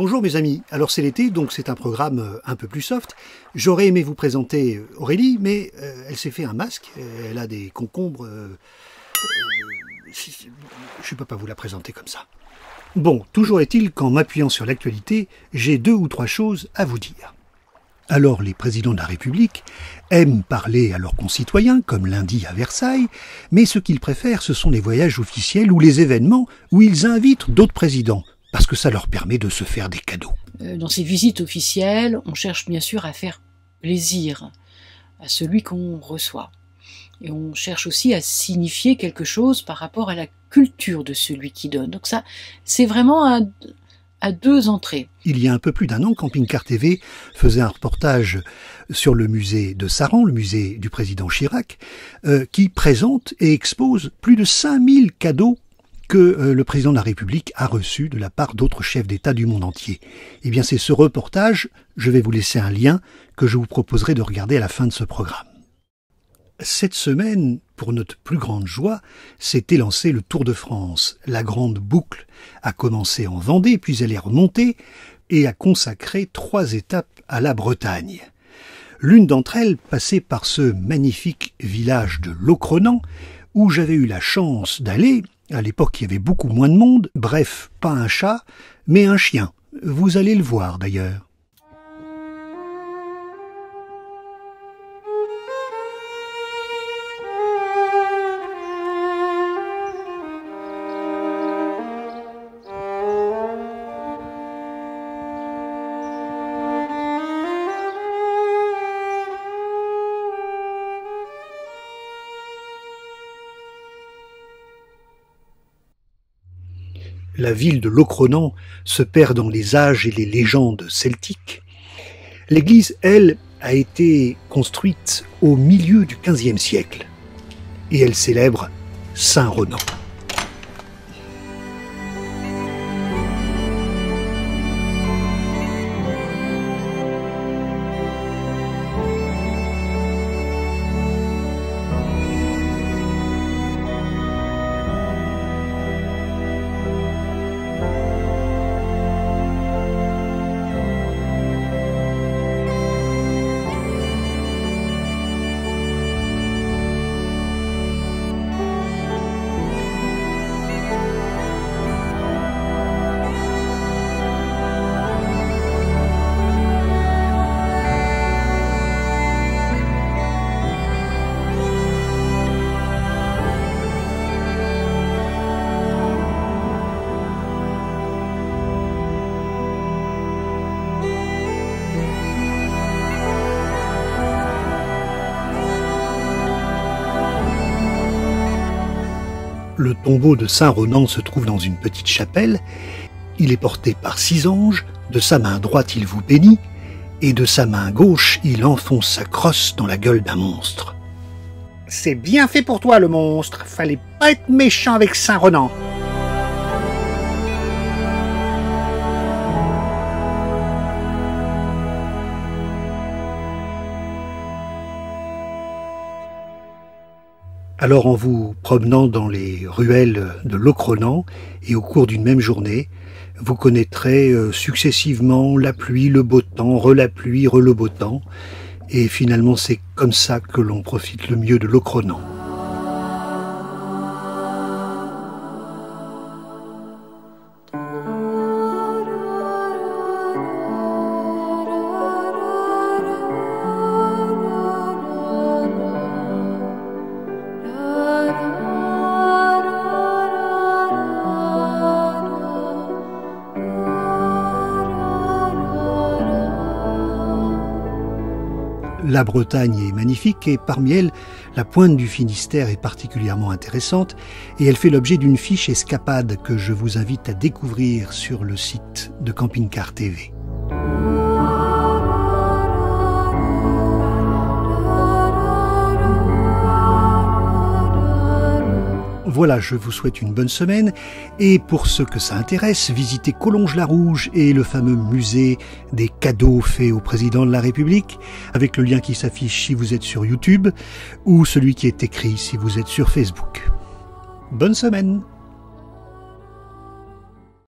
Bonjour mes amis, alors c'est l'été, donc c'est un programme un peu plus soft. J'aurais aimé vous présenter Aurélie, mais elle s'est fait un masque, elle a des concombres... je ne peux pas vous la présenter comme ça. Bon, toujours est-il qu'en m'appuyant sur l'actualité, j'ai 2 ou 3 choses à vous dire. Alors les présidents de la République aiment parler à leurs concitoyens, comme lundi à Versailles, mais ce qu'ils préfèrent, ce sont les voyages officiels ou les événements où ils invitent d'autres présidents, parce que ça leur permet de se faire des cadeaux. Dans ces visites officielles, on cherche bien sûr à faire plaisir à celui qu'on reçoit. Et on cherche aussi à signifier quelque chose par rapport à la culture de celui qui donne. Donc ça, c'est vraiment à 2 entrées. Il y a un peu plus d'1 an, Camping Car TV faisait un reportage sur le musée de Saran, le musée du président Chirac, qui présente et expose plus de 5000 cadeaux que le président de la République a reçus de la part d'autres chefs d'État du monde entier. Eh bien, c'est ce reportage, je vais vous laisser un lien, que je vous proposerai de regarder à la fin de ce programme. Cette semaine, pour notre plus grande joie, s'est élancé le Tour de France. La grande boucle a commencé en Vendée, puis elle est remontée et a consacré 3 étapes à la Bretagne. L'une d'entre elles passait par ce magnifique village de Locronan, où j'avais eu la chance d'aller. À l'époque, il y avait beaucoup moins de monde. Bref, pas un chat, mais un chien. Vous allez le voir d'ailleurs. La ville de Locronan se perd dans les âges et les légendes celtiques. L'église, elle, a été construite au milieu du XVe siècle et elle célèbre Saint Ronan. Le tombeau de Saint Ronan se trouve dans une petite chapelle. Il est porté par 6 anges. De sa main droite, il vous bénit, et de sa main gauche, il enfonce sa crosse dans la gueule d'un monstre. C'est bien fait pour toi, le monstre. Fallait pas être méchant avec Saint Ronan. Alors en vous promenant dans les ruelles de Locronan et au cours d'une même journée, vous connaîtrez successivement la pluie, le beau temps, la pluie, le beau temps. Et finalement c'est comme ça que l'on profite le mieux de Locronan. La Bretagne est magnifique et parmi elles, la pointe du Finistère est particulièrement intéressante et elle fait l'objet d'une fiche escapade que je vous invite à découvrir sur le site de Camping Car TV. Voilà, je vous souhaite une bonne semaine et pour ceux que ça intéresse, visitez Collonges-la-Rouge et le fameux musée des cadeaux faits au président de la République avec le lien qui s'affiche si vous êtes sur YouTube ou celui qui est écrit si vous êtes sur Facebook. Bonne semaine!